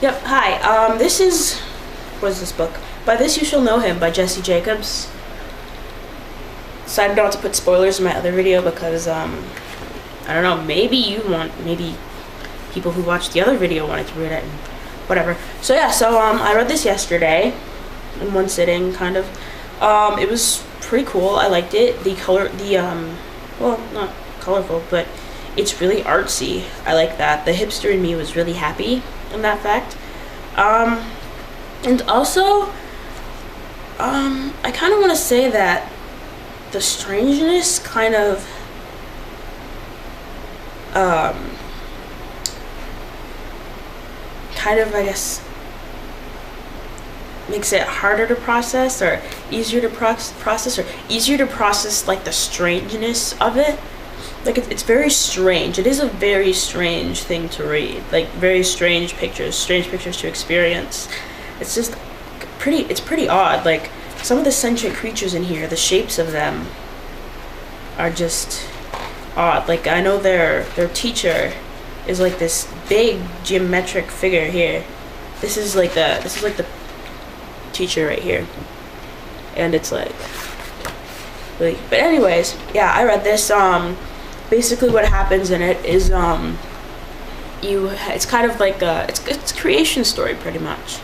Yep, hi. This is, what is this book? By This You Shall Know Him by Jesse Jacobs. Decided not to put spoilers in my other video because, I don't know, maybe people who watched the other video wanted to read it and whatever. So yeah, I read this yesterday in one sitting, kind of. It was pretty cool. I liked it. Well, not colorful, but it's really artsy. I like that. The hipster in me was really happy in that fact. And also, I kind of want to say that the strangeness kind of, I guess, makes it harder to process or easier to process like the strangeness of it. Like it's very strange. It is a very strange thing to read. Like very strange pictures to experience. It's just pretty odd. Like some of the sentient creatures in here, the shapes of them are just odd. Like I know their teacher is like this big geometric figure here. This is like the teacher right here. And it's like really, but anyways, yeah, I read this. Basically what happens in it is it's kind of like it's a creation story pretty much.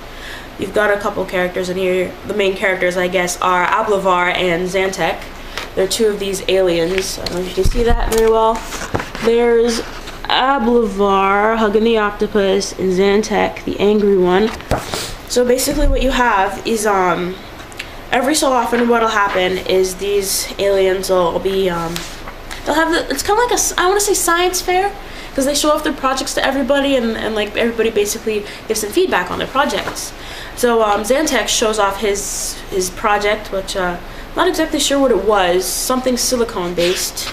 You've got a couple characters in here. The main characters, I guess, are Ablavar and Zantek. They're two of these aliens. I don't know if you can see that very well. There's Ablavar hugging the octopus and Zantek, the angry one. So basically what you have is every so often what'll happen is these aliens will be they'll have it's kind of like I want to say science fair, because they show off their projects to everybody and like everybody basically gives them feedback on their projects. So Zantek shows off his project, which not exactly sure what it was, something silicone based,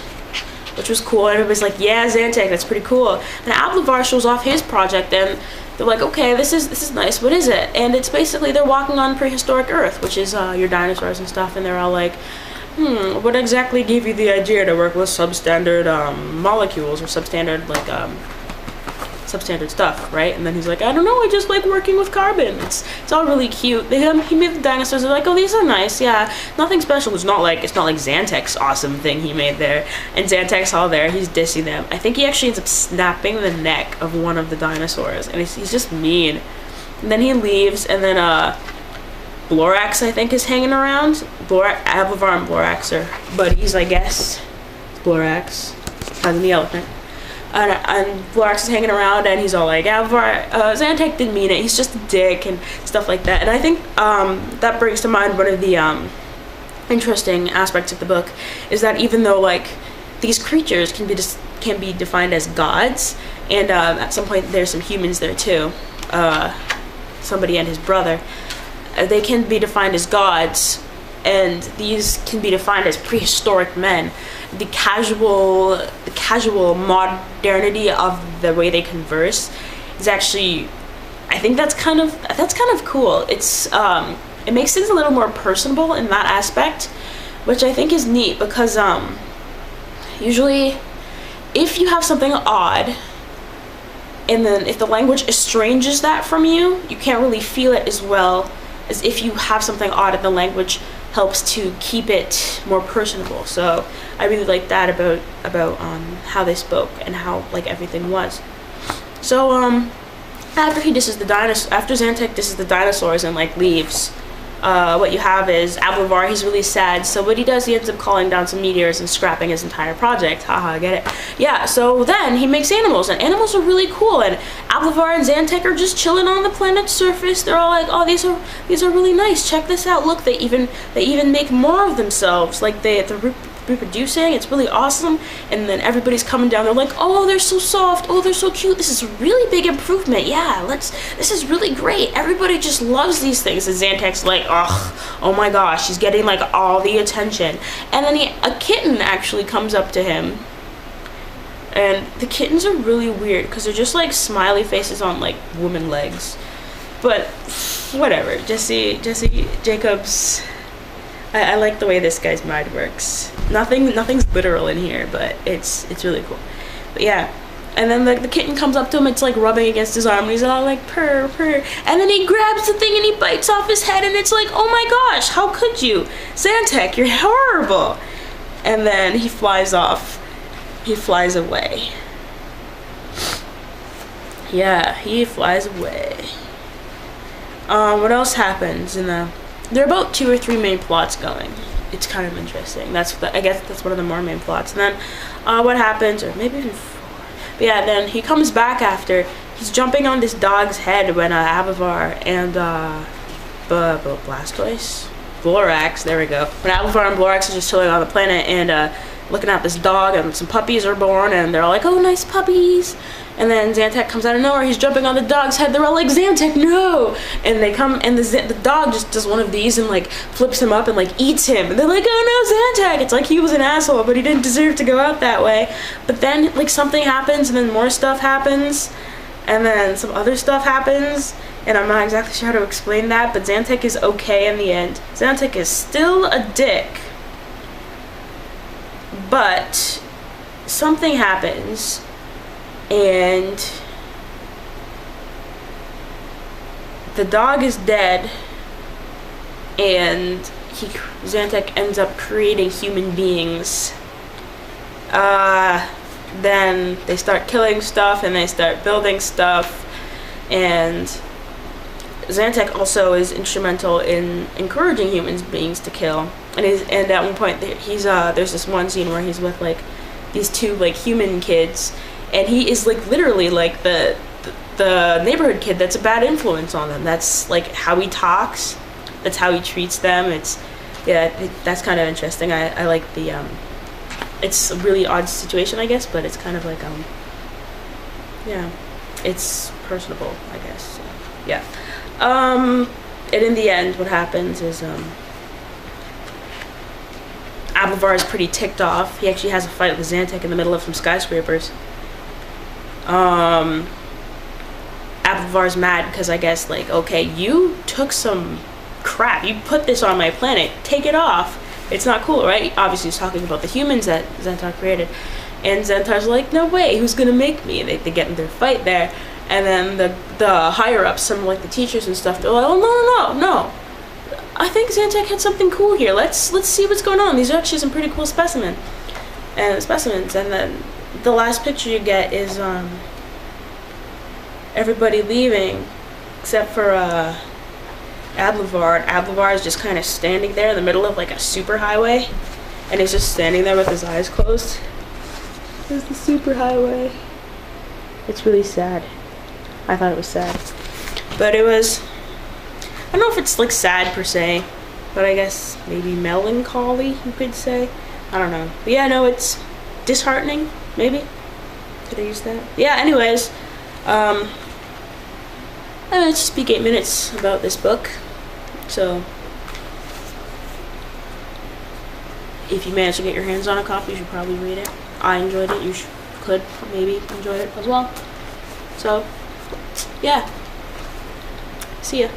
which was cool. Everybody's like, yeah, Zantek, that's pretty cool. And Ablavar shows off his project and they're like, okay, this is nice, what is it? And it's basically they're walking on prehistoric Earth, which is your dinosaurs and stuff, and they're all like, what exactly gave you the idea to work with substandard molecules or substandard substandard stuff, right? And then he's like, I don't know, I just like working with carbon. It's all really cute. He made the dinosaurs. They're like, oh, these are nice. Yeah, nothing special. It's not like Zantek's awesome thing he made there. And Zantek's all there. He's dissing them. I think he actually ends up snapping the neck of one of the dinosaurs, and he's just mean. And then he leaves, and then Blorax, I think, is hanging around. Ablavar and Blorax are buddies, I guess. Blorax, as in the elephant. And Blorax is hanging around, and he's all like, Ablavar, Zantek didn't mean it. He's just a dick and stuff like that. And I think that brings to mind one of the interesting aspects of the book is that even though like these creatures can be defined as gods, and at some point there's some humans there too, somebody and his brother. They can be defined as gods, and these can be defined as prehistoric men. The casual modernity of the way they converse is actually, I think that's kind of cool. It's it makes things a little more personable in that aspect, which I think is neat because usually if you have something odd, and then if the language estranges that from you, you can't really feel it as well as if you have something odd and the language helps to keep it more personable. So I really like that about how they spoke and how like everything was. So after Zantek disses the dinosaurs and like leaves, what you have is Ablavar. He's really sad, so what he does, he ends up calling down some meteors and scrapping his entire project. Haha, I get it. Yeah, so then he makes animals, and animals are really cool, and Ablavar and Zantek are just chilling on the planet's surface. They're all like, oh, these are really nice, check this out, look, they even make more of themselves, like they're reproducing. It's really awesome. And then everybody's coming down, they're like, oh, they're so soft, oh, they're so cute, this is a really big improvement, yeah, this is really great, everybody just loves these things. And Zantek's like, oh my gosh, he's getting like all the attention. And then a kitten actually comes up to him, and the kittens are really weird because they're just like smiley faces on like woman legs, but whatever. Jesse Jacobs, I like the way this guy's mind works. Nothing's literal in here, but it's really cool. But yeah, And then the kitten comes up to him, it's like rubbing against his arm, and he's all like, purr, purr. And then he grabs the thing and he bites off his head, and it's like, oh my gosh, how could you? Zantac, you're horrible. And then he flies off. He flies away. Yeah, he flies away. What else happens in the... There are about 2 or 3 main plots going. It's kind of interesting. I guess that's one of the more main plots. And then what happens, or maybe even 4. But yeah, then he comes back after. He's jumping on this dog's head when Abavar and Blastoise? Blorax, there we go. When Abavar and Blorax are just chilling on the planet and looking at this dog, and some puppies are born, and they're all like, oh, nice puppies. And then Zantac comes out of nowhere. He's jumping on the dog's head. They're all like, Zantac, no! And they come, and the dog just does one of these and like flips him up and like eats him. And they're like, oh no, Zantac! It's like he was an asshole, but he didn't deserve to go out that way. But then like something happens, and then more stuff happens, and then some other stuff happens. And I'm not exactly sure how to explain that, but Zantac is okay in the end. Zantac is still a dick, but something happens. And the dog is dead, and Zantac ends up creating human beings. Then they start killing stuff, and they start building stuff, and Zantac also is instrumental in encouraging human beings to kill. And at one point, there's this one scene where he's with like these 2 like human kids. And he is like literally like the neighborhood kid that's a bad influence on them. That's like how he talks. That's how he treats them. That's kind of interesting. I like the it's a really odd situation, I guess, but it's kind of like yeah, it's personable, I guess. So, yeah. And in the end, what happens is Abavar is pretty ticked off. He actually has a fight with Zantac in the middle of some skyscrapers. Abavar's mad because I guess like, okay, you took some crap, you put this on my planet, take it off, it's not cool, right? Obviously he's talking about the humans that Xantar created, and Xantar's like, no way, who's gonna make me? And they get in their fight there, and then the higher ups, some like the teachers and stuff, they're like, oh no, I think Zantac had something cool here, let's see what's going on. These are actually some pretty cool specimens. And then the last picture you get is everybody leaving except for Ablavar. Ablavar is just kind of standing there in the middle of like a super highway, and he's just standing there with his eyes closed. There's the super highway. It's really sad. I thought it was sad, but it was, I don't know if it's like sad per se, but I guess maybe melancholy, you could say. I don't know. But yeah, no, it's disheartening, maybe. Did I use that? Yeah, anyways, let's speak 8 minutes about this book. So, if you manage to get your hands on a copy, you should probably read it. I enjoyed it. You could maybe enjoy it as well. So, yeah. See ya.